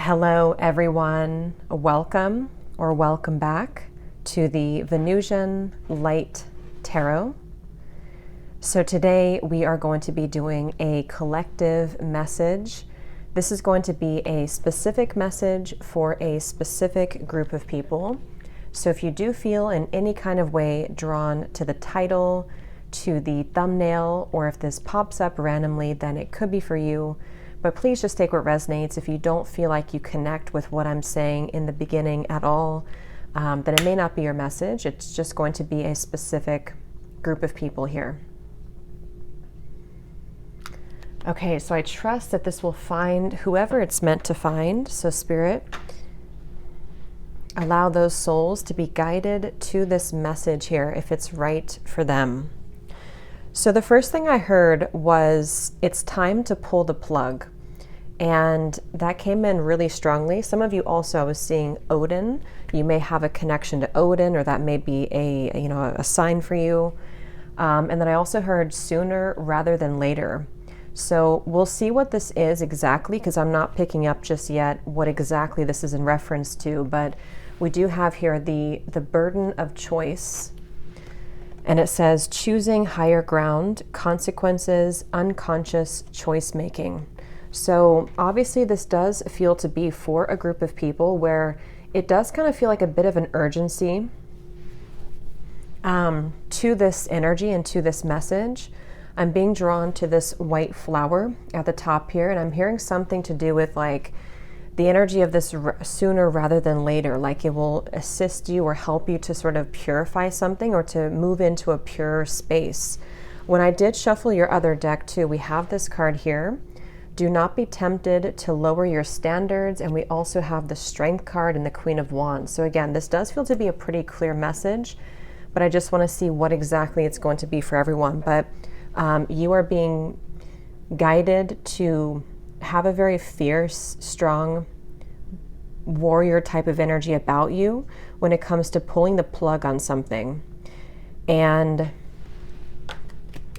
Hello everyone, welcome or welcome back to the Venusian Light Tarot. So today we are going to be doing a collective message. This is going to be a specific message for a specific group of people. So if you do feel in any kind of way drawn to the title, to the thumbnail, or if this pops up randomly, then it could be for you. But please just take what resonates. If you don't feel like you connect with what I'm saying in the beginning at all, then it may not be your message. It's just going to be a specific group of people here. Okay, so I trust that this will find whoever it's meant to find. So Spirit, allow those souls to be guided to this message here if it's right for them. So the first thing I heard was, it's time to pull the plug. And that came in really strongly. Some of you also, I was seeing Odin. You may have a connection to Odin, or that may be a sign for you. And then I also heard sooner rather than later. So we'll see what this is exactly, because I'm not picking up just yet what exactly this is in reference to. But we do have here the burden of choice. And it says, choosing higher ground, consequences, unconscious choice making. So obviously this does feel to be for a group of people where it does kind of feel like a bit of an urgency to this energy and to this message. I'm being drawn to this white flower at the top here, and I'm hearing something to do with like the energy of this sooner rather than later, like it will assist you or help you to sort of purify something or to move into a pure space. When I did shuffle your other deck too, we have this card here. Do not be tempted to lower your standards. And we also have the Strength card and the Queen of Wands. So again, this does feel to be a pretty clear message, but I just want to see what exactly it's going to be for everyone. But you are being guided to have a very fierce, strong warrior type of energy about you when it comes to pulling the plug on something. And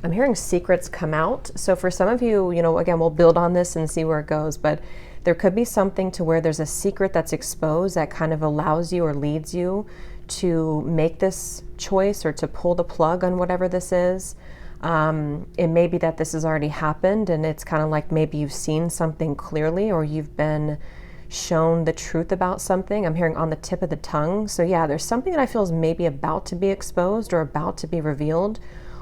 I'm hearing secrets come out. So for some of you, again, we'll build on this and see where it goes, but there could be something to where there's a secret that's exposed that kind of allows you or leads you to make this choice or to pull the plug on whatever this is. It may be that this has already happened and it's kind of like maybe you've seen something clearly or you've been shown the truth about something. I'm hearing on the tip of the tongue. So yeah, there's something that I feel is maybe about to be exposed or about to be revealed.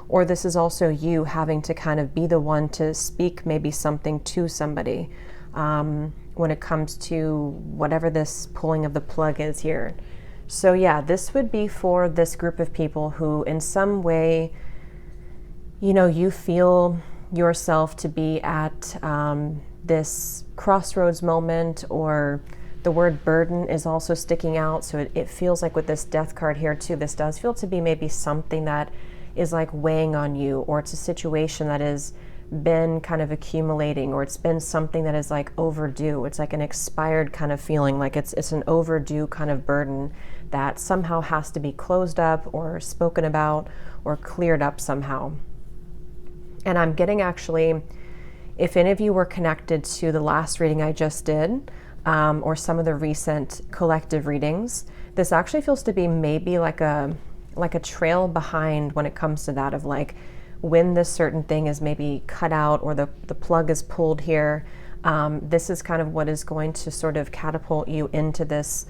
Or this is also you having to kind of be the one to speak maybe something to somebody when it comes to whatever this pulling of the plug is here. So yeah, this would be for this group of people who in some way, you feel yourself to be at this crossroads moment, or the word burden is also sticking out. So it feels like with this Death card here too, this does feel to be maybe something that is like weighing on you, or it's a situation that has been kind of accumulating, or it's been something that is like overdue. It's like an expired kind of feeling, like it's an overdue kind of burden that somehow has to be closed up or spoken about or cleared up somehow. And I'm getting actually, if any of you were connected to the last reading I just did, or some of the recent collective readings, this actually feels to be maybe like a trail behind when it comes to that of like when this certain thing is maybe cut out or the plug is pulled here. This is kind of what is going to sort of catapult you into this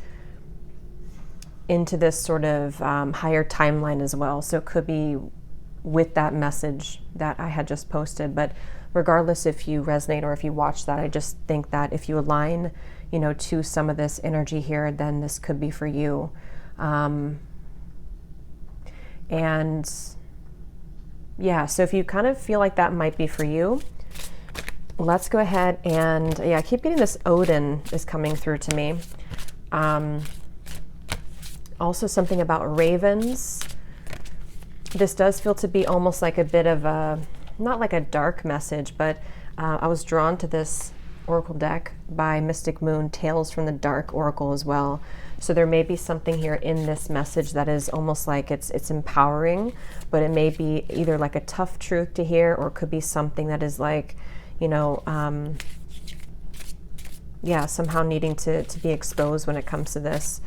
sort of higher timeline as well. So it could be with that message that I had just posted, but regardless if you resonate or if you watch that, I just think that if you align, to some of this energy here, then this could be for you. And yeah, so if you kind of feel like that might be for you, let's go ahead and, I keep getting this Odin is coming through to me. Also something about ravens. This does feel to be almost like a bit of a, not like a dark message, but I was drawn to this oracle deck by Mystic Moon, Tales from the Dark Oracle as well. So there may be something here in this message that is almost like it's empowering, but it may be either like a tough truth to hear, or it could be something that is like, yeah, somehow needing to be exposed when it comes to this.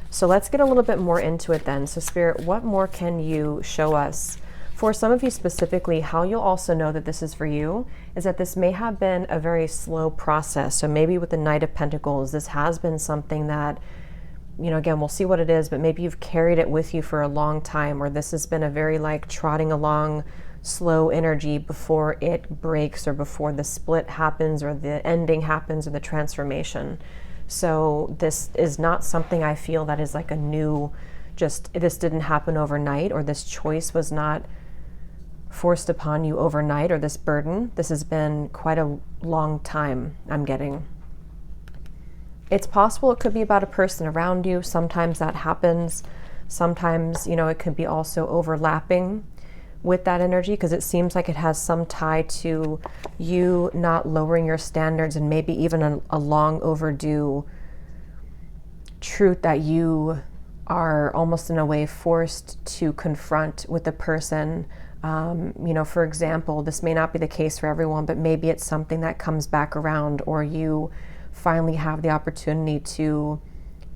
So let's get a little bit more into it then. So Spirit, what more can you show us? For some of you specifically, how you'll also know that this is for you is that this may have been a very slow process. So maybe with the Knight of Pentacles, this has been something that, you know, again, we'll see what it is, but maybe you've carried it with you for a long time, or this has been a very like trotting along slow energy before it breaks, or before the split happens, or the ending happens, or the transformation. So this is not something I feel that is like a new, just this didn't happen overnight, or this choice was not forced upon you overnight, or this burden. This has been quite a long time, I'm getting. It's possible it could be about a person around you. Sometimes that happens. Sometimes, you know, it could be also overlapping with that energy, because it seems like it has some tie to you not lowering your standards, and maybe even a long overdue truth that you are almost in a way forced to confront with the person. You know, for example, this may not be the case for everyone, but maybe it's something that comes back around, or you finally have the opportunity to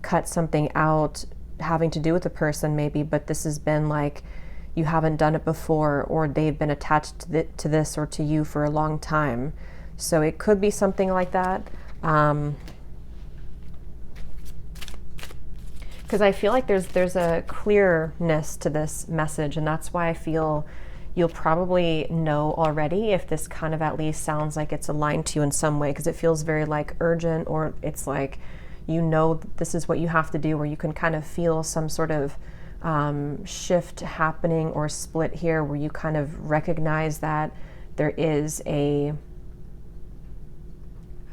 cut something out having to do with the person maybe, but this has been like you haven't done it before, or they've been attached to this or to you for a long time. So it could be something like that. Because I feel like there's a clearness to this message, and that's why I feel you'll probably know already if this kind of at least sounds like it's aligned to you in some way, because it feels very like urgent, or it's like, you know, this is what you have to do, or you can kind of feel some sort of shift happening or split here, where you kind of recognize that there is a,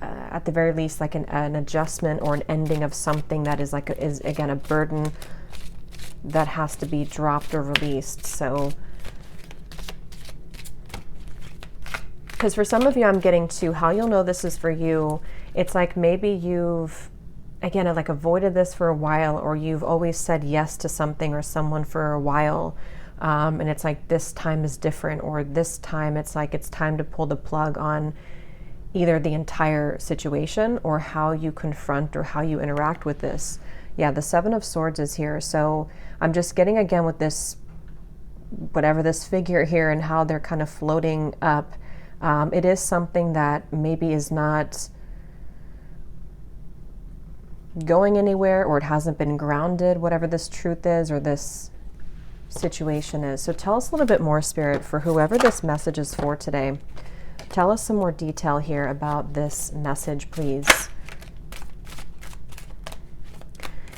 at the very least, like an adjustment or an ending of something that is like, is again a burden that has to be dropped or released. So, because for some of you, I'm getting to how you'll know this is for you. It's like maybe you've, again, like avoided this for a while, or you've always said yes to something or someone for a while. And it's like this time is different, or this time it's like it's time to pull the plug on either the entire situation or how you confront or how you interact with this. Yeah, the Seven of Swords is here. So I'm just getting again with this, whatever this figure here and how they're kind of floating up. It is something that maybe is not going anywhere, or it hasn't been grounded, whatever this truth is or this situation is. So tell us a little bit more, Spirit, for whoever this message is for today. Tell us some more detail here about this message, please.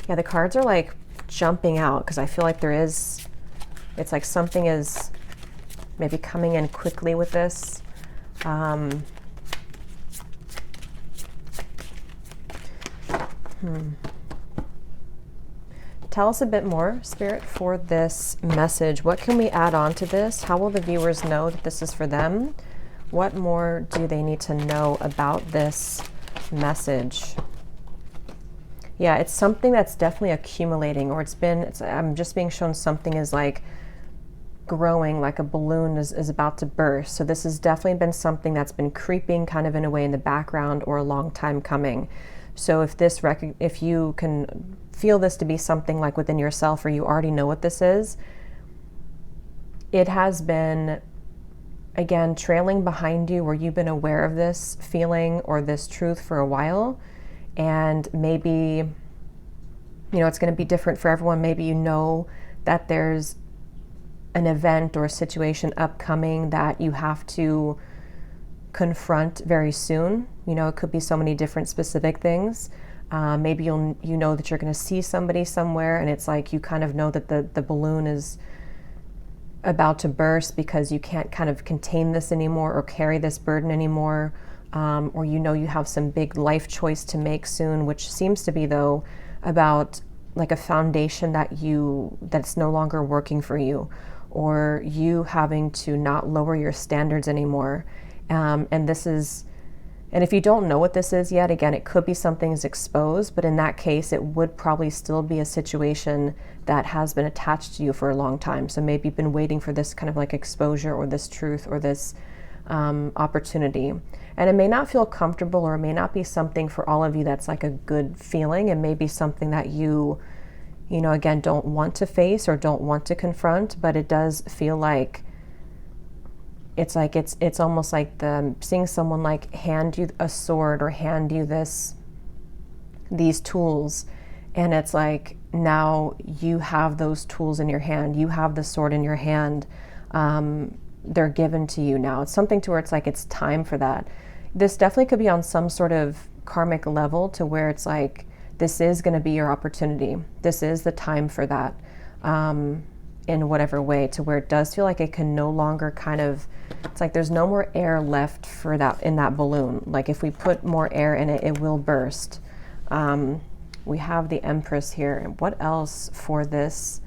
Yeah, the cards are like jumping out, because I feel like there is, it's like something is maybe coming in quickly with this. Tell us a bit more, Spirit, for this message. What can we add on to this? How will the viewers know that this is for them? What more do they need to know about this message? Yeah, it's something that's definitely accumulating, or I'm just being shown something is like growing, like a balloon is about to burst. So this has definitely been something that's been creeping kind of in a way in the background, or a long time coming. So if you can feel this to be something like within yourself, or you already know what this is, it has been, again, trailing behind you, where you've been aware of this feeling or this truth for a while. And maybe, you know, it's going to be different for everyone. Maybe you know that there's an event or a situation upcoming that you have to confront very soon. You know, it could be so many different specific things. Maybe you know that you're going to see somebody somewhere, and it's like you kind of know that the balloon is about to burst, because you can't kind of contain this anymore or carry this burden anymore. Or you know you have some big life choice to make soon, which seems to be, though, about like a foundation that's no longer working for you, or you having to not lower your standards anymore. And if you don't know what this is yet, again, it could be something is exposed, but in that case, it would probably still be a situation that has been attached to you for a long time. So maybe you've been waiting for this kind of like exposure, or this truth, or this opportunity. And it may not feel comfortable, or it may not be something for all of you that's like a good feeling. It may be something that you know, again, don't want to face or don't want to confront, but it does feel like it's almost like seeing someone like hand you a sword or hand you these tools, and it's like now you have those tools in your hand, you have the sword in your hand, they're given to you now. It's something to where it's like it's time for that. This definitely could be on some sort of karmic level to where it's like this is going to be your opportunity. This is the time for that, in whatever way, to where it does feel like it can no longer kind of, it's like there's no more air left for that in that balloon. Like if we put more air in it, it will burst. We have the Empress here. What else for this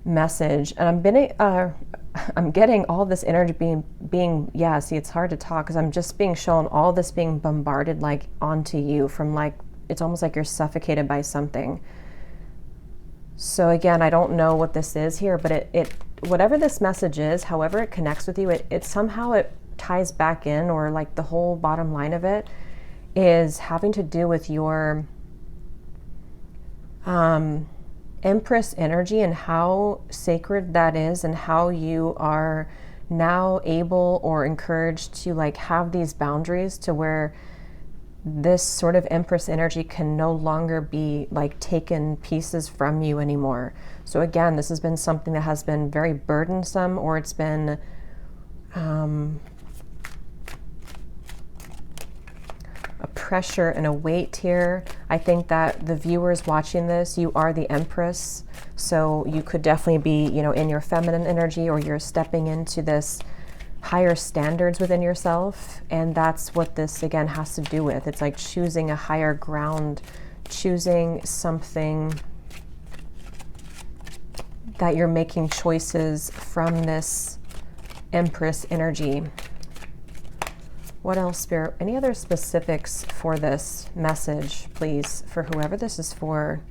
message? And I'm getting all this energy being yeah, see, it's hard to talk because I'm just being shown all this being bombarded like onto you from like, it's almost like you're suffocated by something. So again, I don't know what this is here, but it whatever this message is, however it connects with you, it somehow it ties back in, or like the whole bottom line of it is having to do with your Empress energy and how sacred that is, and how you are now able or encouraged to like have these boundaries to where this sort of Empress energy can no longer be like taken pieces from you anymore. So again, this has been something that has been very burdensome, or it's been a pressure and a weight here. I think that the viewers watching this, you are the Empress, so you could definitely be, you know, in your feminine energy, or you're stepping into this higher standards within yourself. And that's what this again has to do with. It's like choosing a higher ground, choosing something that you're making choices from this Empress energy. What else, Spirit? Any other specifics for this message, please, for whoever this is for?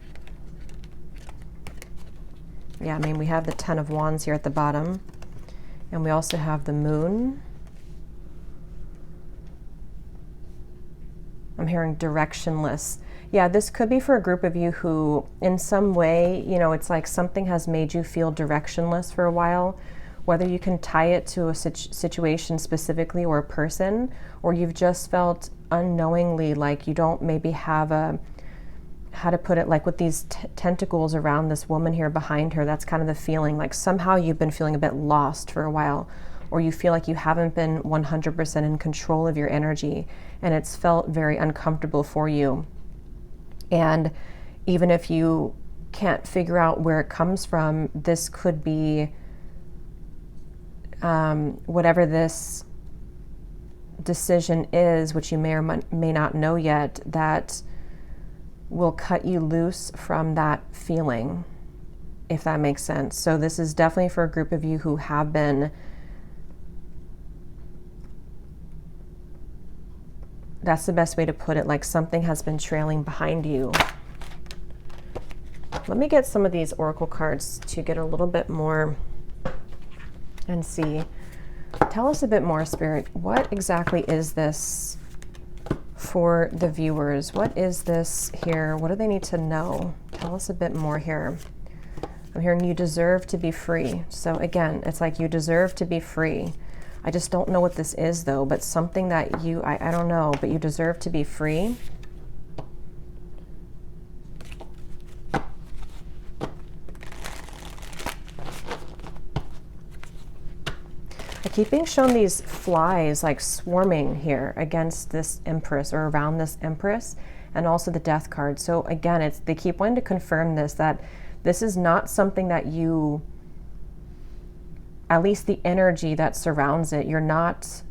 Yeah, I mean, we have the Ten of Wands here at the bottom. And we also have the Moon. I'm hearing directionless. Yeah, this could be for a group of you who, in some way, you know, it's like something has made you feel directionless for a while. Whether you can tie it to a situation specifically, or a person, or you've just felt unknowingly like you don't maybe have how to put it, like with these tentacles around this woman here behind her. That's kind of the feeling, like somehow you've been feeling a bit lost for a while, or you feel like you haven't been 100% in control of your energy, and it's felt very uncomfortable for you. And even if you can't figure out where it comes from, this could be whatever this decision is, which you may or may not know yet, that will cut you loose from that feeling, if that makes sense. So this is definitely for a group of you who have been, that's the best way to put it, like something has been trailing behind you. Let me get some of these oracle cards to get a little bit more and see. Tell us a bit more, Spirit. What exactly is this for the viewers? What is this here? What do they need to know? Tell us a bit more here. I'm hearing you deserve to be free. So again, it's like you deserve to be free. I just don't know what this is though, but something that you, I don't know, but you deserve to be free. I keep being shown these flies like swarming here against this Empress, or around this Empress, and also the Death card. So again, they keep wanting to confirm this, that this is not something that you, at least the energy that surrounds it, you're not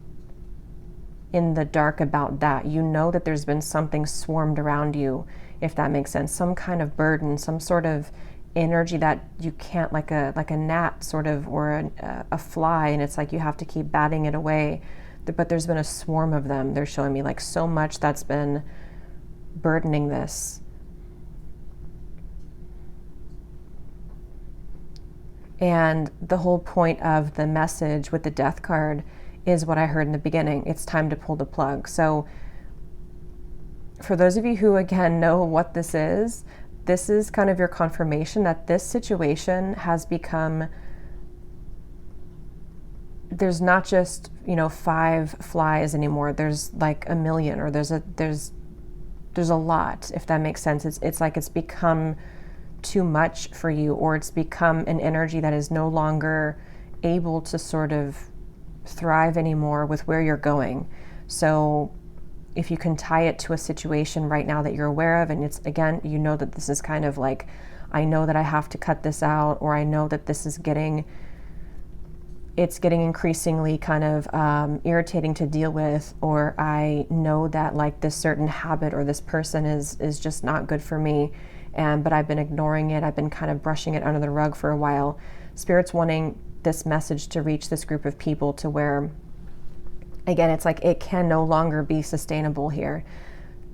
in the dark about that. You know that there's been something swarmed around you, if that makes sense. Some kind of burden, some sort of energy that you can't, like a gnat sort of, or a fly, and it's like you have to keep batting it away. But there's been a swarm of them. They're showing me like so much that's been burdening this. And the whole point of the message with the Death card is what I heard in the beginning. It's time to pull the plug. So for those of you who, again, know what this is kind of your confirmation that this situation has become, there's not just, 5 flies anymore. There's like a million, or there's a lot, if that makes sense. It's like it's become too much for you, or it's become an energy that is no longer able to sort of thrive anymore with where you're going. So if you can tie it to a situation right now that you're aware of, and it's, again, that this is kind of like, I know that I have to cut this out, or I know that this is getting increasingly kind of irritating to deal with, or I know that like this certain habit or this person is just not good for me, but I've been ignoring it, I've been kind of brushing it under the rug for a while. Spirit's wanting this message to reach this group of people to where, again, it's like it can no longer be sustainable here.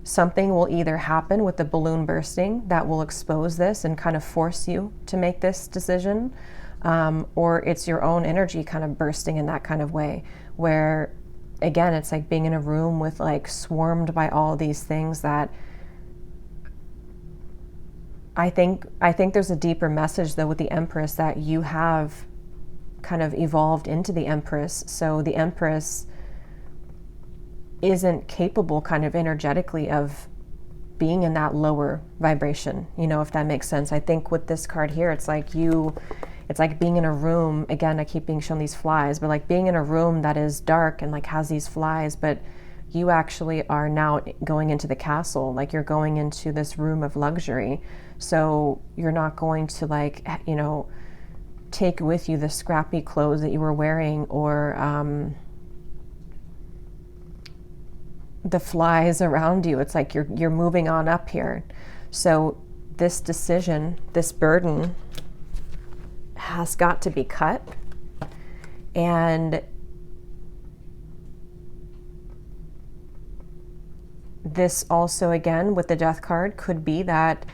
Something will either happen with the balloon bursting that will expose this and kind of force you to make this decision, or it's your own energy kind of bursting in that kind of way, where, again, it's like being in a room with like swarmed by all these things that I think there's a deeper message though with the Empress, that you have kind of evolved into the Empress. So the Empress isn't capable kind of energetically of being in that lower vibration, if that makes sense. I think with this card here, it's like being in a room, again, I keep being shown these flies, but like being in a room that is dark and like has these flies, but you actually are now going into the castle, like you're going into this room of luxury. So you're not going to like, take with you the scrappy clothes that you were wearing, or the flies around you. It's like you're moving on up here. So this decision, this burden has got to be cut. And this also, again, with the Death card, could be that,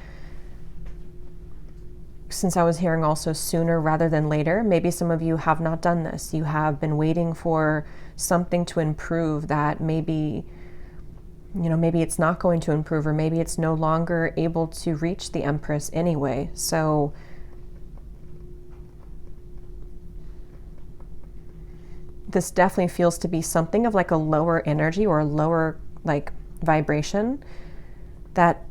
since I was hearing also sooner rather than later, maybe some of you have not done this. You have been waiting for something to improve that maybe it's not going to improve, or maybe it's no longer able to reach the Empress anyway. So this definitely feels to be something of like a lower energy or a lower like vibration that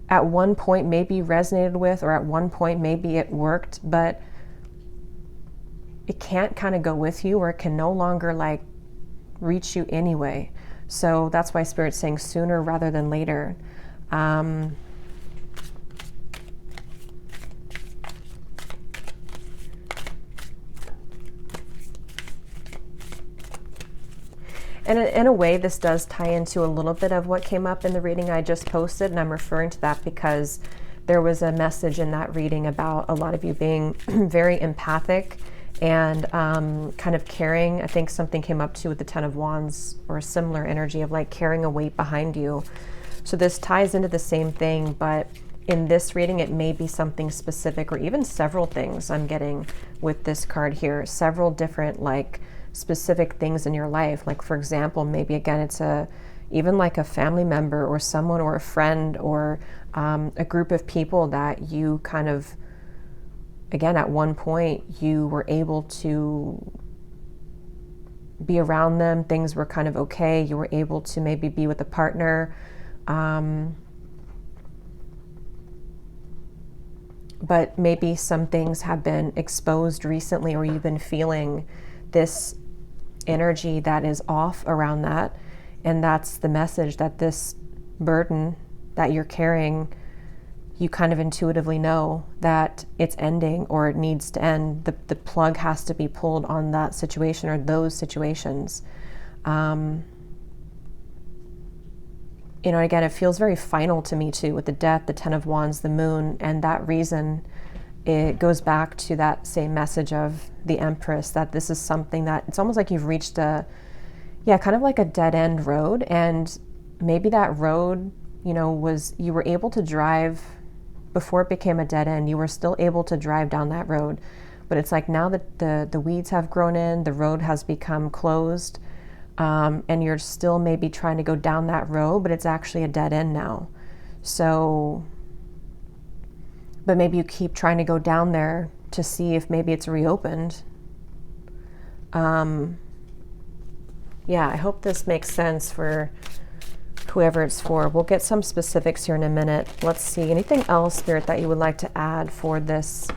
at one point maybe resonated with, or at one point maybe it worked, but it can't kind of go with you, or it can no longer like reach you anyway. So that's why Spirit's saying sooner rather than later. And in a way, this does tie into a little bit of what came up in the reading I just posted, and I'm referring to that because there was a message in that reading about a lot of you being very empathic and kind of carrying. I think something came up too with the Ten of Wands, or a similar energy of like carrying a weight behind you. So this ties into the same thing, but in this reading, it may be something specific, or even several things I'm getting with this card here. Several different like specific things in your life. Like, for example, maybe again, it's even like a family member or someone or a friend or a group of people that you kind of, again, at one point you were able to be around them. Things were kind of okay. You were able to maybe be with a partner. But maybe some things have been exposed recently, or you've been feeling this energy that is off around that. And that's the message, that this burden that you're carrying, you kind of intuitively know that it's ending, or it needs to end. The plug has to be pulled on that situation or those situations. Again, it feels very final to me too, with the Death, the Ten of Wands, the Moon, and that reason, it goes back to that same message of the Empress, that this is something that it's almost like you've reached kind of like a dead end road. And maybe that road, you were able to drive before it became a dead end. You were still able to drive down that road, But it's like now that the weeds have grown in, the road has become closed, and you're still maybe trying to go down that road, but it's actually a dead end now. So, but maybe you keep trying to go down there to see if maybe it's reopened. Yeah, I hope this makes sense for whoever it's for. We'll get some specifics here in a minute. Let's see, anything else, Spirit, that you would like to add for this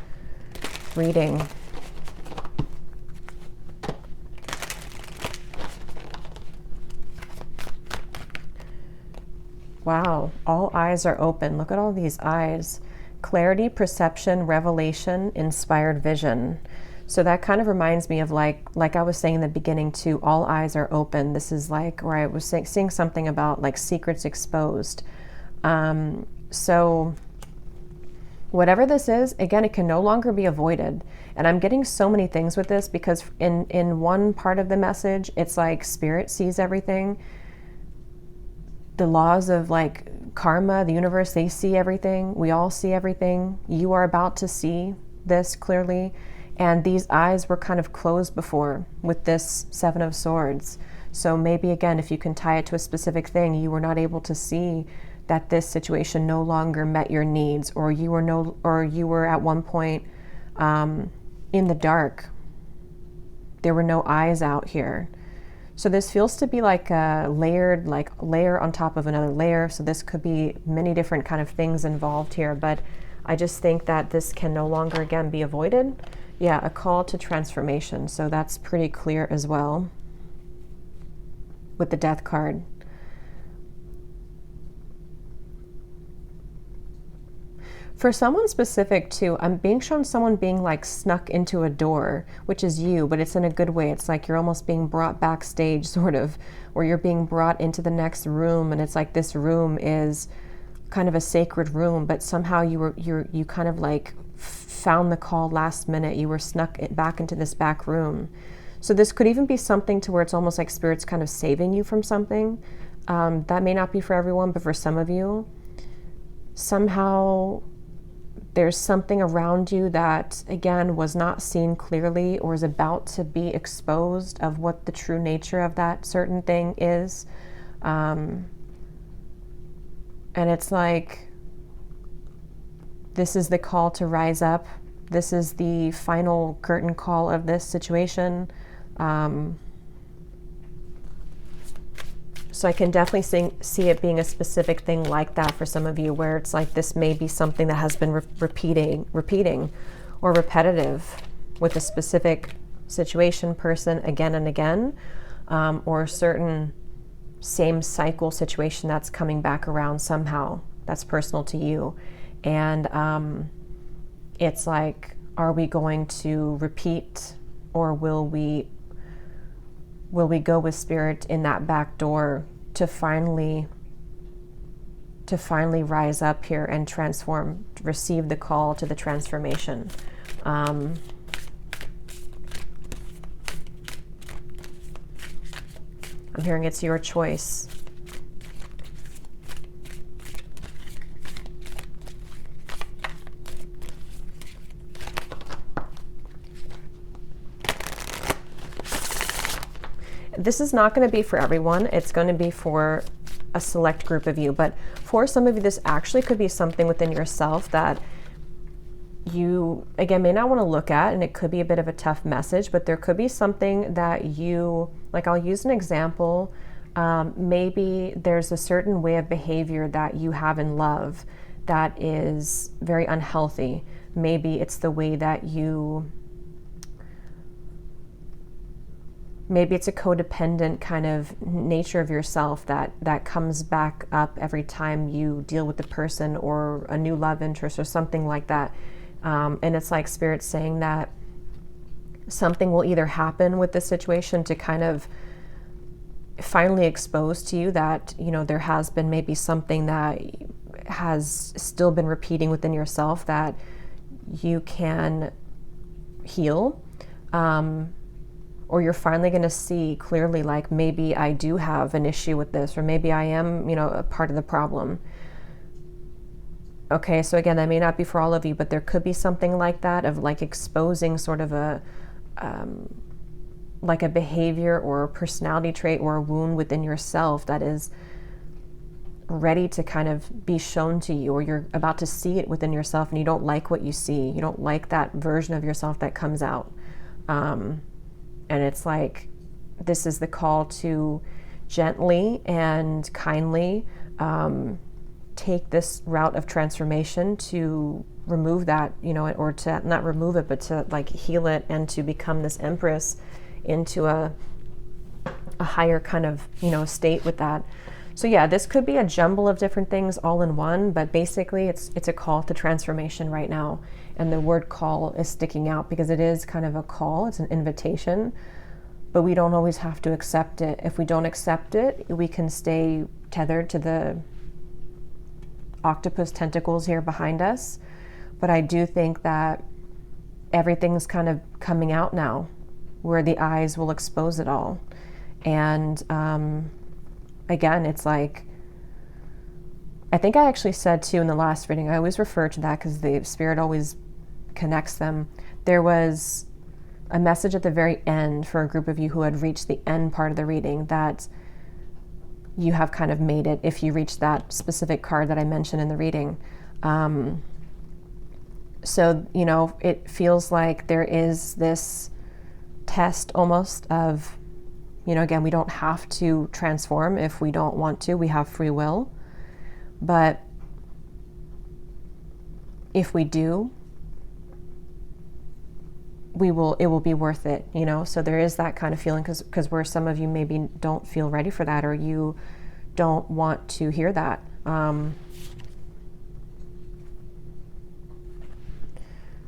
reading? Wow, all eyes are open. Look at all these eyes. Clarity, perception, revelation, inspired vision. So that kind of reminds me of like I was saying in the beginning too, all eyes are open. This is like where I was seeing something about like secrets exposed. So whatever this is, again, it can no longer be avoided. And I'm getting so many things with this because in one part of the message, it's like Spirit sees everything. The laws of like karma, the universe, they see everything. We all see everything. You are about to see this clearly. And these eyes were kind of closed before with this Seven of Swords. So maybe again, if you can tie it to a specific thing, you were not able to see that this situation no longer met your needs, or you were at one point in the dark. There were no eyes out here. So this feels to be like a layer on top of another layer. So this could be many different kind of things involved here, but I just think that this can no longer again be avoided. Yeah, a call to transformation. So that's pretty clear as well with the Death card. For someone specific too, I'm being shown someone being like snuck into a door, which is you, but it's in a good way. It's like you're almost being brought backstage sort of, or you're being brought into the next room, and it's like this room is kind of a sacred room, but somehow you kind of like found the call last minute. You were snuck back into this back room. So this could even be something to where it's almost like Spirit's kind of saving you from something. That may not be for everyone, but for some of you, somehow there's something around you that, again, was not seen clearly or is about to be exposed of what the true nature of that certain thing is. And it's like, this is the call to rise up. This is the final curtain call of this situation. So I can definitely see it being a specific thing like that for some of you, where it's like this may be something that has been repeating or repetitive with a specific situation, person again and again, or a certain same cycle situation that's coming back around somehow that's personal to you. And it's like, are we going to repeat, or will we go with Spirit in that back door to finally rise up here and transform, receive the call to the transformation? I'm hearing it's your choice. This is not going to be for everyone. It's going to be for a select group of you. But for some of you, this actually could be something within yourself that you, again, may not want to look at, and it could be a bit of a tough message, but there could be something that you, like I'll use an example. Maybe there's a certain way of behavior that you have in love that is very unhealthy. Maybe it's the way that maybe it's a codependent kind of nature of yourself that comes back up every time you deal with the person or a new love interest or something like that. And it's like Spirit saying that something will either happen with the situation to kind of finally expose to you that, you know, there has been maybe something that has still been repeating within yourself that you can heal. Or you're finally going to see clearly, like, maybe I do have an issue with this, or maybe I am, you know, a part of the problem. Okay, so again, that may not be for all of you, but there could be something like that, of like exposing sort of a like a behavior or a personality trait or a wound within yourself that is ready to kind of be shown to you, or you're about to see it within yourself and you don't like what you see. You don't like that version of yourself that comes out. And it's like, this is the call to gently and kindly take this route of transformation to remove that, you know, or to not remove it, but to like heal it and to become this Empress into a higher kind of, you know, state with that. So yeah, this could be a jumble of different things all in one, but basically it's a call to transformation right now. And the word call is sticking out because it is kind of a call, it's an invitation, but we don't always have to accept it. If we don't accept it, we can stay tethered to the octopus tentacles here behind us. But I do think that everything's kind of coming out now, where the eyes will expose it all. And again, it's like, I think I actually said too in the last reading, I always refer to that because the spirit always connects them. There was a message at the very end for a group of you who had reached the end part of the reading, that you have kind of made it if you reach that specific card that I mentioned in the reading. So, you know, it feels like there is this test almost of, you know, again, we don't have to transform if we don't want to. We have free will. But if we do, it will be worth it, you know? So there is that kind of feeling, because where some of you maybe don't feel ready for that, or you don't want to hear that.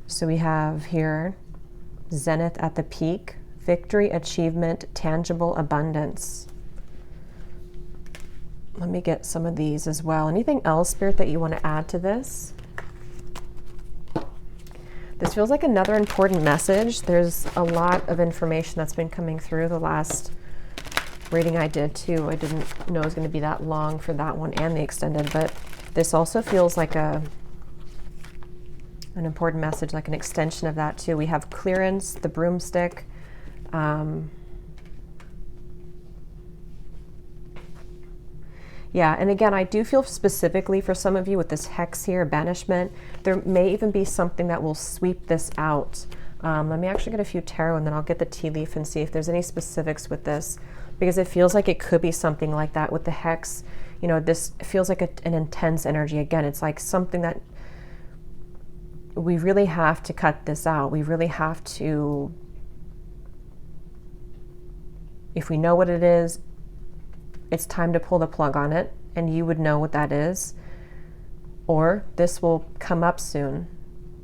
So we have here Zenith at the peak, victory, achievement, tangible abundance. Let me get some of these as well. Anything else, Spirit, that you want to add to this? This feels like another important message. There's a lot of information that's been coming through the last reading I did too. I didn't know it was going to be that long for that one and the extended, but this also feels like an important message, like an extension of that too. We have clearance, the broomstick. Yeah, and again, I do feel specifically for some of you with this hex here, banishment, there may even be something that will sweep this out. Let me actually get a few tarot and then I'll get the tea leaf and see if there's any specifics with this, because it feels like it could be something like that with the hex. You know, this feels like an intense energy. Again, it's like something that we really have to cut this out. We really have to, if we know what it is, it's time to pull the plug on it, and you would know what that is. Or this will come up soon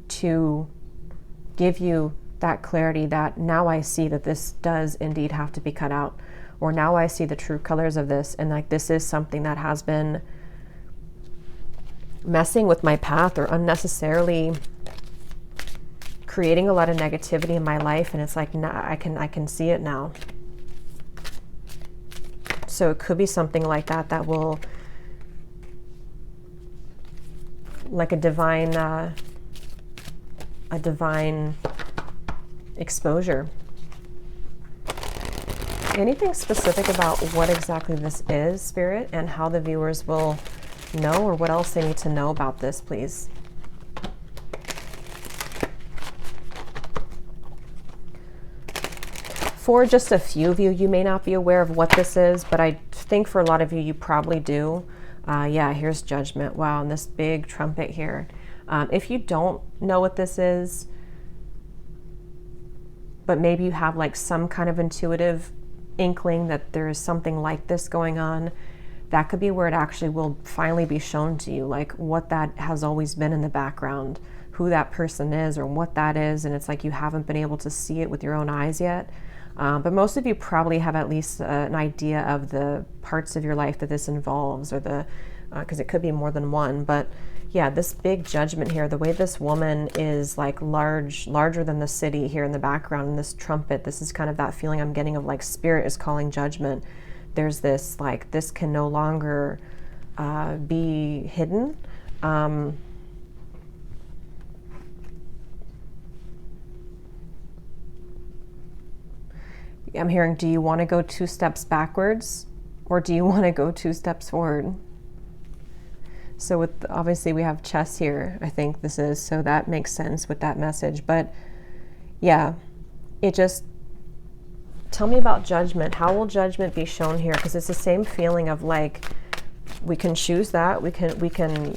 to give you that clarity that now I see that this does indeed have to be cut out, or now I see the true colors of this, and like this is something that has been messing with my path or unnecessarily creating a lot of negativity in my life, and it's like, nah, I can see it now. So it could be something like that that will, like a divine exposure. Anything specific about what exactly this is, Spirit, and how the viewers will know, or what else they need to know about this, please? For just a few of you, you may not be aware of what this is, but I think for a lot of you, you probably do. Yeah, here's judgment. Wow, and this big trumpet here. If you don't know what this is, but maybe you have like some kind of intuitive inkling that there is something like this going on, that could be where it actually will finally be shown to you, like what that has always been in the background, who that person is or what that is, and it's like you haven't been able to see it with your own eyes yet. But most of you probably have at least an idea of the parts of your life that this involves, or the, because it could be more than one. But yeah, this big judgment here, the way this woman is like larger than the city here in the background, and this trumpet, this is kind of that feeling I'm getting of like spirit is calling judgment. There's this, like, this can no longer be hidden. I'm hearing, do you want to go 2 steps backwards or do you want to go 2 steps forward? So with, obviously we have chess here, I think this is, so that makes sense with that message. But yeah, it just, tell me about judgment. How will judgment be shown here? Because it's the same feeling of like, we can choose that. We can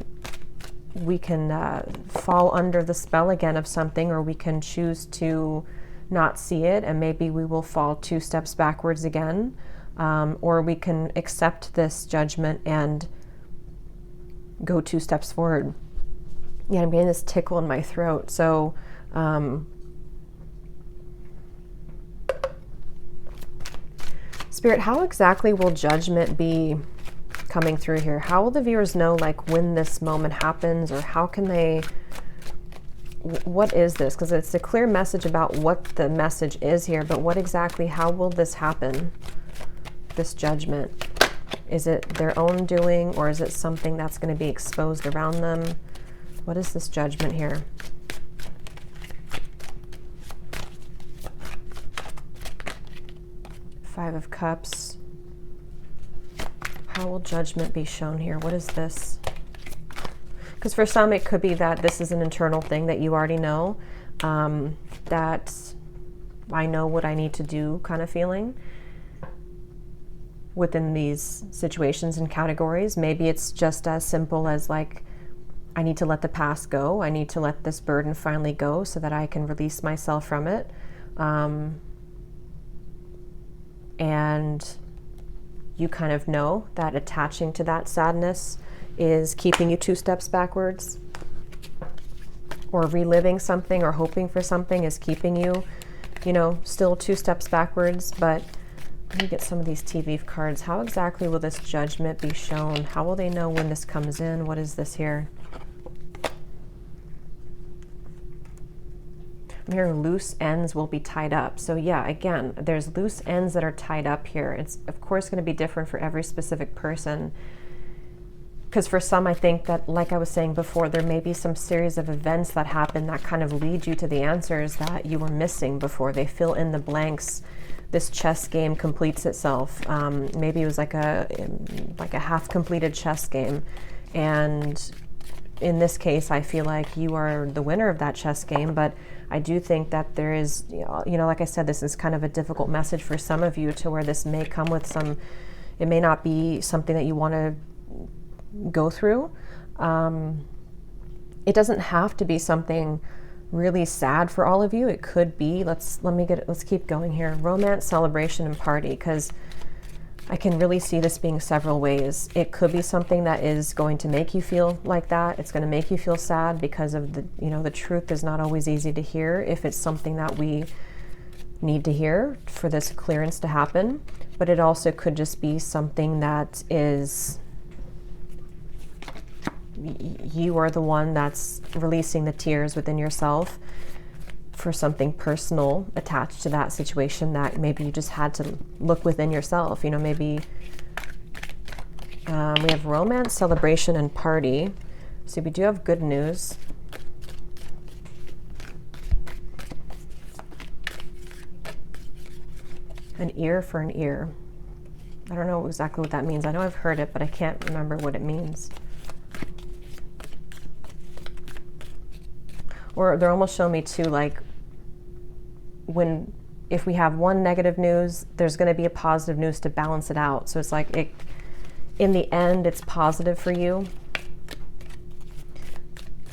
fall under the spell again of something, or we can choose to not see it, and maybe we will fall 2 steps backwards again. Or we can accept this judgment and go 2 steps forward. Yeah, I'm getting this tickle in my throat. So, Spirit, how exactly will judgment be coming through here? How will the viewers know like when this moment happens, or how can they, what is this? Because it's a clear message about what the message is here, but what exactly, how will this happen? This judgment. Is it their own doing, or is it something that's going to be exposed around them? What is this judgment here? Five of Cups. How will judgment be shown here? What is this? Because for some, it could be that this is an internal thing that you already know, that I know what I need to do kind of feeling within these situations and categories. Maybe it's just as simple as like, I need to let the past go. I need to let this burden finally go so that I can release myself from it. And you kind of know that attaching to that sadness is keeping you 2 steps backwards, or reliving something or hoping for something is keeping you, you know, still 2 steps backwards. But let me get some of these TV cards. How exactly will this judgment be shown? How will they know when this comes in? What is this here? I'm hearing loose ends will be tied up. So yeah, again, there's loose ends that are tied up here. It's of course going to be different for every specific person. Because for some, I think that, like I was saying before, there may be some series of events that happen that kind of lead you to the answers that you were missing before. They fill in the blanks. This chess game completes itself. Maybe it was like a half-completed chess game. And in this case, I feel like you are the winner of that chess game. But I do think that there is, you know, like I said, this is kind of a difficult message for some of you, to where this may come with some, it may not be something that you want to go through. It doesn't have to be something really sad for all of you. It could be, let's keep going here. Romance, celebration, and party, because I can really see this being several ways. It could be something that is going to make you feel like that. It's going to make you feel sad because of the, you know, the truth is not always easy to hear if it's something that we need to hear for this clearance to happen. But it also could just be something that is, you are the one that's releasing the tears within yourself for something personal attached to that situation, that maybe you just had to look within yourself. You know, maybe we have romance, celebration, and party. So we do have good news. An ear for an ear. I don't know exactly what that means. I know I've heard it, but I can't remember what it means. Or they're almost showing me too, like, if we have one negative news, there's going to be a positive news to balance it out. So it's like, in the end, it's positive for you.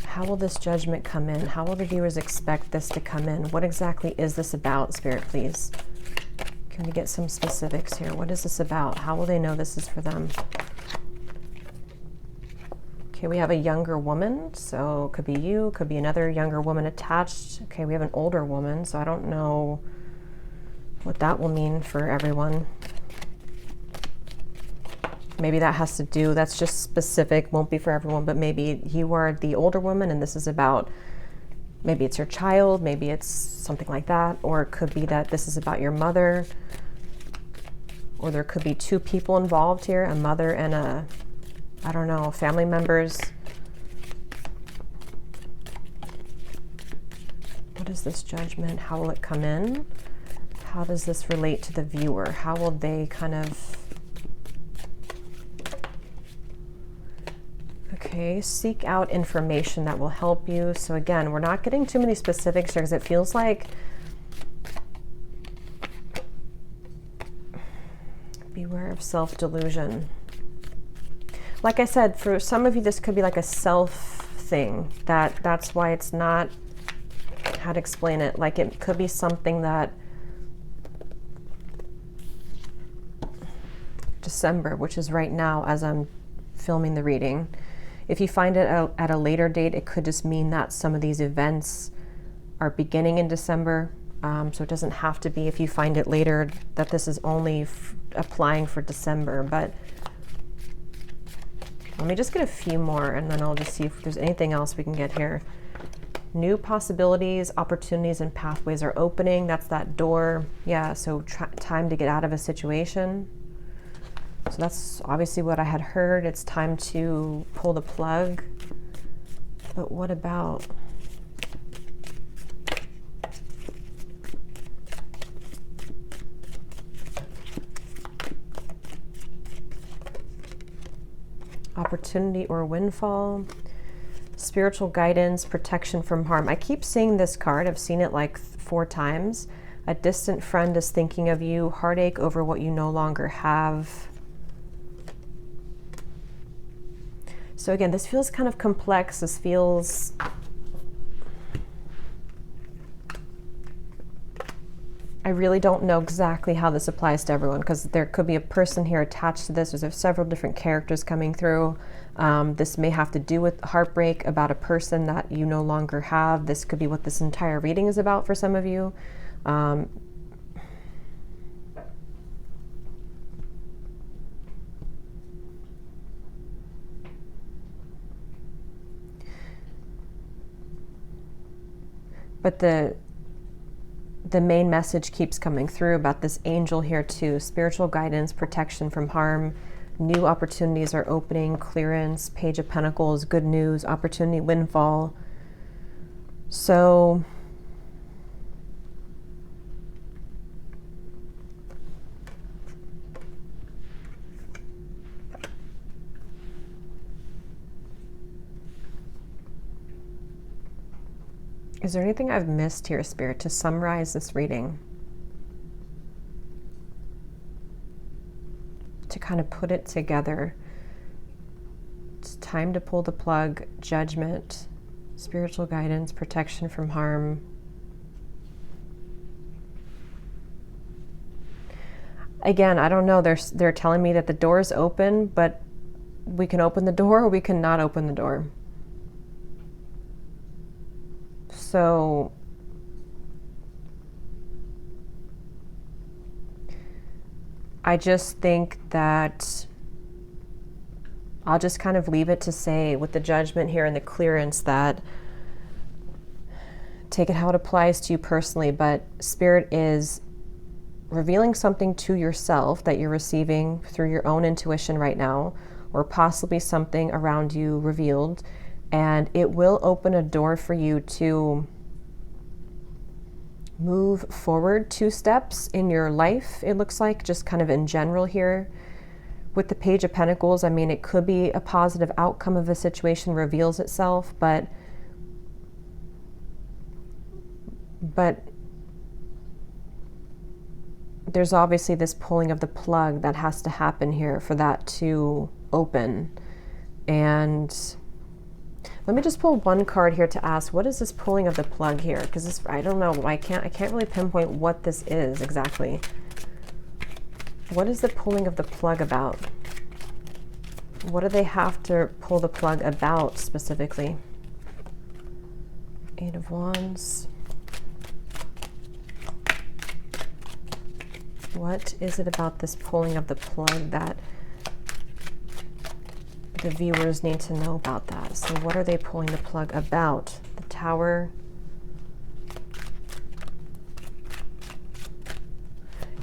How will this judgment come in? How will the viewers expect this to come in? What exactly is this about, Spirit, please? Can we get some specifics here? What is this about? How will they know this is for them? Okay, we have a younger woman, so it could be you, could be another younger woman attached. Okay, we have an older woman, so I don't know what that will mean for everyone. Maybe that has to do, that's just specific, won't be for everyone, but maybe you are the older woman and this is about, maybe it's your child, maybe it's something like that, or it could be that this is about your mother, or there could be 2 people involved here, a mother and a, I don't know, family members. What is this judgment? How will it come in? How does this relate to the viewer? How will they kind of... Okay, seek out information that will help you. So again, we're not getting too many specifics here because it feels like beware of self-delusion. Like I said, for some of you, this could be like a self thing. That's why it's not, how to explain it, like it could be something that December, which is right now as I'm filming the reading. If you find it at a later date, it could just mean that some of these events are beginning in December. So it doesn't have to be, if you find it later, that this is only applying for December. But let me just get a few more and then I'll just see if there's anything else we can get here. New possibilities, opportunities, and pathways are opening. That's that door. Yeah, so time to get out of a situation. So that's obviously what I had heard. It's time to pull the plug. But what about... opportunity or windfall, spiritual guidance, protection from harm. I keep seeing this card. I've seen it like 4 times. A distant friend is thinking of you, heartache over what you no longer have. So again, this feels kind of complex. This feels... I really don't know exactly how this applies to everyone because there could be a person here attached to this. There's several different characters coming through. This may have to do with heartbreak about a person that you no longer have. This could be what this entire reading is about for some of you. But the main message keeps coming through about this angel here too. Spiritual guidance, protection from harm, new opportunities are opening, clearance, Page of Pentacles, good news, opportunity, windfall. So is there anything I've missed here, Spirit, to summarize this reading? To kind of put it together. It's time to pull the plug, judgment, spiritual guidance, protection from harm. Again, I don't know. They're telling me that the door is open, but we can open the door or we cannot open the door. So I just think that I'll just kind of leave it to say with the judgment here and the clearance that take it how it applies to you personally, but Spirit is revealing something to yourself that you're receiving through your own intuition right now, or possibly something around you revealed. And it will open a door for you to move forward 2 steps in your life, it looks like, just kind of in general here. With the Page of Pentacles, I mean, it could be a positive outcome of a situation reveals itself, but there's obviously this pulling of the plug that has to happen here for that to open. And let me just pull one card here to ask, what is this pulling of the plug here? Because this, I don't know, I can't really pinpoint what this is exactly. What is the pulling of the plug about? What do they have to pull the plug about specifically? 8 of Wands. What is it about this pulling of the plug that the viewers need to know about that? So what are they pulling the plug about? The Tower.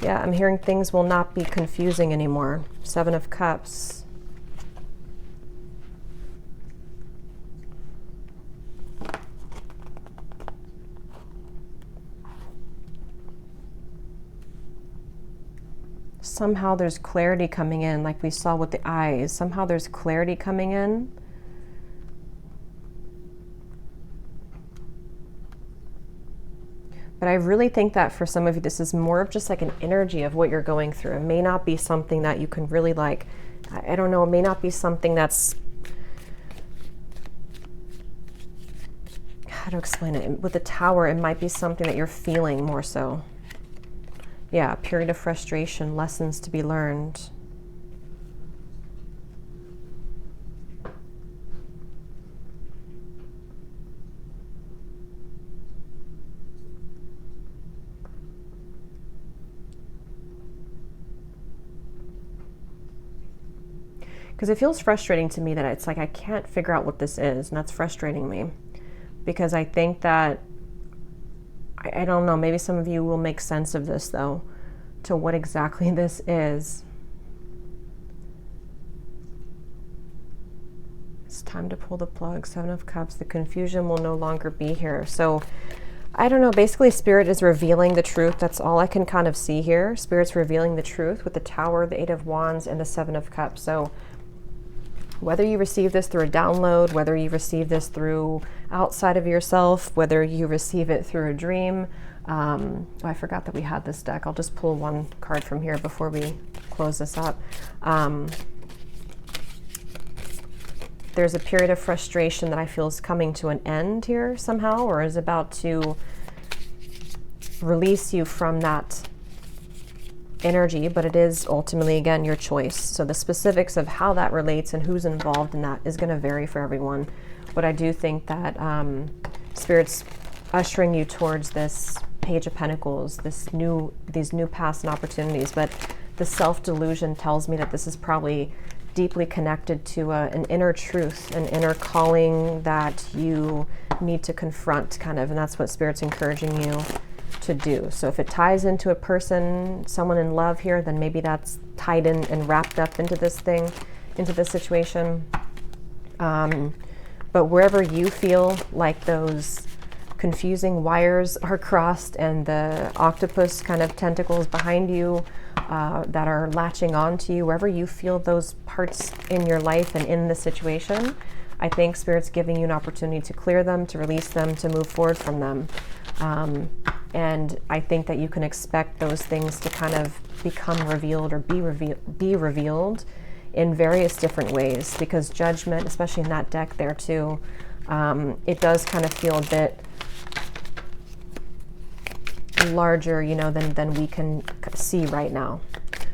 Yeah, I'm hearing things will not be confusing anymore. 7 of Cups. somehow there's clarity coming in, like we saw with the eyes. Somehow there's clarity coming in. But I really think that for some of you, this is more of just like an energy of what you're going through. It may not be something that you can really like, I don't know, it may not be something that's, how to explain it? With the Tower, it might be something that you're feeling more so. Yeah, a period of frustration, lessons to be learned. Because it feels frustrating to me that it's like I can't figure out what this is, and that's frustrating me. Because I think that, I don't know, maybe some of you will make sense of this though, to what exactly this is. It's time to pull the plug. 7 of Cups. The confusion will no longer be here. So I don't know, basically Spirit is revealing the truth. That's all I can kind of see here. Spirit's revealing the truth with the Tower, the 8 of Wands, and the 7 of Cups. So whether you receive this through a download, whether you receive this through outside of yourself, whether you receive it through a dream. Oh, I forgot that we had this deck. I'll just pull one card from here before we close this up. There's a period of frustration that I feel is coming to an end here somehow, or is about to release you from that energy, but it is ultimately, again, your choice. So the specifics of how that relates and who's involved in that is going to vary for everyone. But I do think that Spirit's ushering you towards this Page of Pentacles, these new paths and opportunities. But the self-delusion tells me that this is probably deeply connected to an inner truth, an inner calling that you need to confront, kind of, and that's what Spirit's encouraging you to do. So if it ties into a person, someone in love here, then maybe that's tied in and wrapped up into this thing, into this situation. But wherever you feel like those confusing wires are crossed and the octopus kind of tentacles behind you that are latching on to you, wherever you feel those parts in your life and in the situation, I think Spirit's giving you an opportunity to clear them, to release them, to move forward from them. And I think that you can expect those things to kind of become revealed or be revealed in various different ways, because Judgment, especially in that deck there too, it does kind of feel a bit larger, you know, than we can see right now.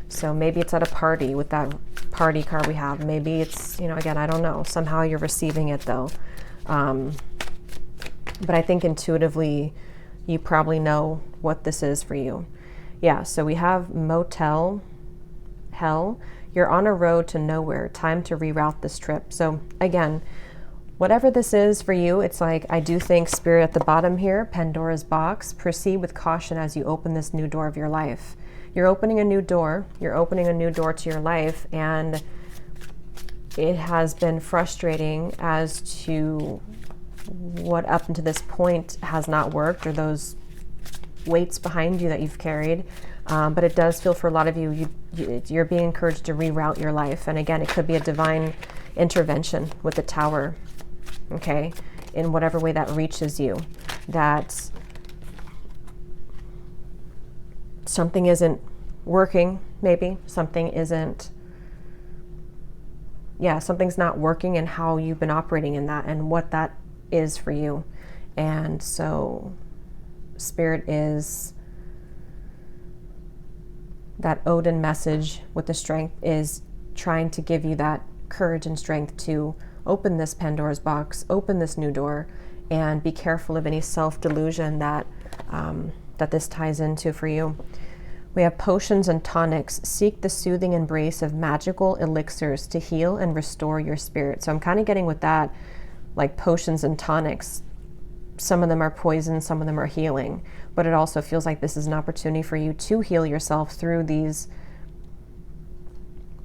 So maybe it's at a party with that party card we have. Maybe it's, you know, again, I don't know. Somehow you're receiving it though. But I think intuitively you probably know what this is for you. Yeah, so we have Motel Hell. You're on a road to nowhere. Time to reroute this trip. So again, whatever this is for you, it's like, I do think Spirit at the bottom here, Pandora's box, proceed with caution as you open this new door of your life. You're opening a new door. You're opening a new door to your life, and it has been frustrating as to what up until this point has not worked, or those weights behind you that you've carried. But it does feel for a lot of you, you're being encouraged to reroute your life. And again, it could be a divine intervention with the Tower, okay, in whatever way that reaches you, that something isn't working, maybe something isn't, yeah, something's not working in how you've been operating in that and what that is for you. And so Spirit is, that Odin message with the strength is trying to give you that courage and strength to open this Pandora's box, open this new door, and be careful of any self-delusion that that this ties into for you. We have potions and tonics. Seek the soothing embrace of magical elixirs to heal and restore your spirit. So I'm kind of getting with that, like potions and tonics. Some of them are poison, some of them are healing, but it also feels like this is an opportunity for you to heal yourself through these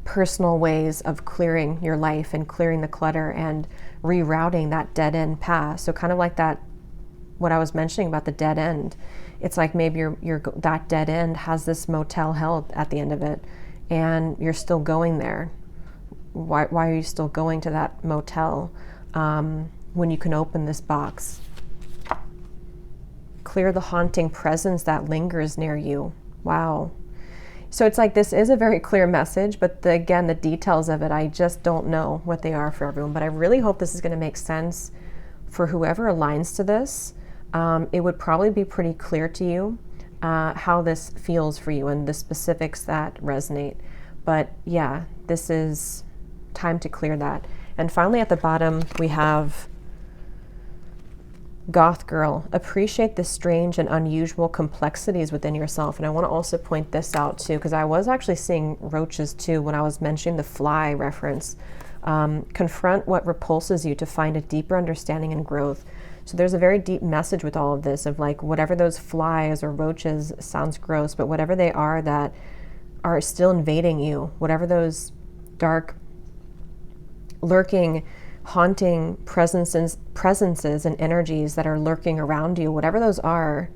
personal ways of clearing your life and clearing the clutter and rerouting that dead-end path. So kind of like that, what I was mentioning about the dead end. It's like maybe that dead end has this motel hell at the end of it, and you're still going there. Why are you still going to that motel when you can open this box? Clear the haunting presence that lingers near you. Wow. So it's like this is a very clear message, but again, the details of it, I just don't know what they are for everyone. But I really hope this is going to make sense for whoever aligns to this. It would probably be pretty clear to you how this feels for you and the specifics that resonate. But yeah, this is time to clear that. And finally, at the bottom, we have Goth Girl. Appreciate the strange and unusual complexities within yourself. And I want to also point this out too, because I was actually seeing roaches too when I was mentioning the fly reference. Confront what repulses you to find a deeper understanding and growth. So there's a very deep message with all of this of like whatever those flies or roaches, sounds gross, but whatever they are that are still invading you, whatever those dark, lurking, haunting presences and energies that are lurking around you, whatever those are,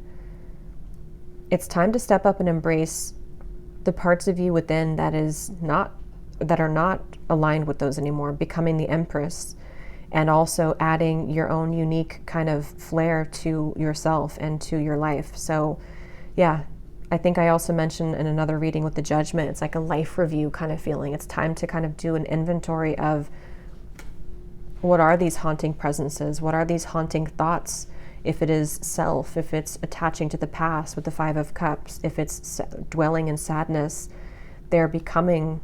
it's time to step up and embrace the parts of you within that are not aligned with those anymore, becoming the Empress, and also adding your own unique kind of flair to yourself and to your life. So yeah, I think I also mentioned in another reading with the Judgment, it's like a life review kind of feeling. It's time to kind of do an inventory of what are these haunting presences? What are these haunting thoughts? If it is self, if it's attaching to the past with the Five of Cups, if it's dwelling in sadness, they're becoming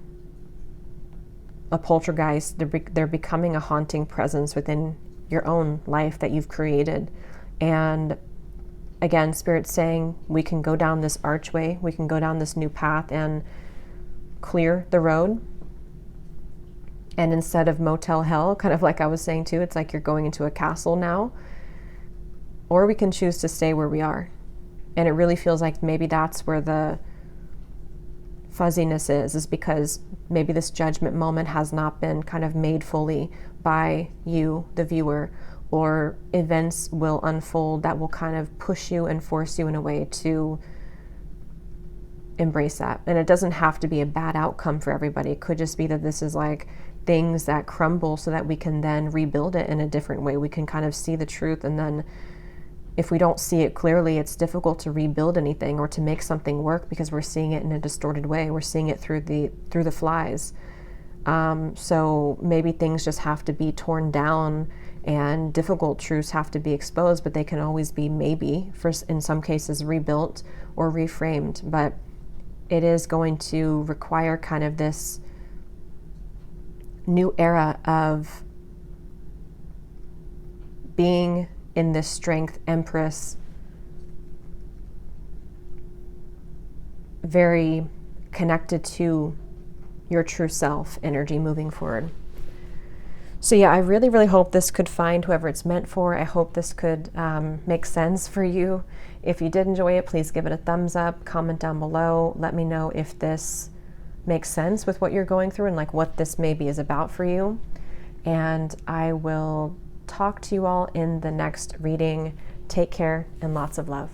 a poltergeist. They're becoming a haunting presence within your own life that you've created. And again, Spirit's saying we can go down this archway, we can go down this new path and clear the road. And instead of motel hell, kind of like I was saying too, it's like you're going into a castle now. Or we can choose to stay where we are. And it really feels like maybe that's where the fuzziness is because maybe this judgment moment has not been kind of made fully by you, the viewer, or events will unfold that will kind of push you and force you in a way to embrace that. And it doesn't have to be a bad outcome for everybody. It could just be that this is like things that crumble so that we can then rebuild it in a different way. We can kind of see the truth, and then if we don't see it clearly, it's difficult to rebuild anything or to make something work because we're seeing it in a distorted way. We're seeing it through the flies. So maybe things just have to be torn down and difficult truths have to be exposed, but they can always be maybe, in some cases, rebuilt or reframed. But it is going to require kind of this new era of being in this strength, Empress, very connected to your true self energy moving forward. So yeah, I really, really hope this could find whoever it's meant for. I hope this could make sense for you. If you did enjoy it, please give it a thumbs up, comment down below. Let me know if this makes sense with what you're going through and like what this maybe is about for you. And I will talk to you all in the next reading. Take care and lots of love.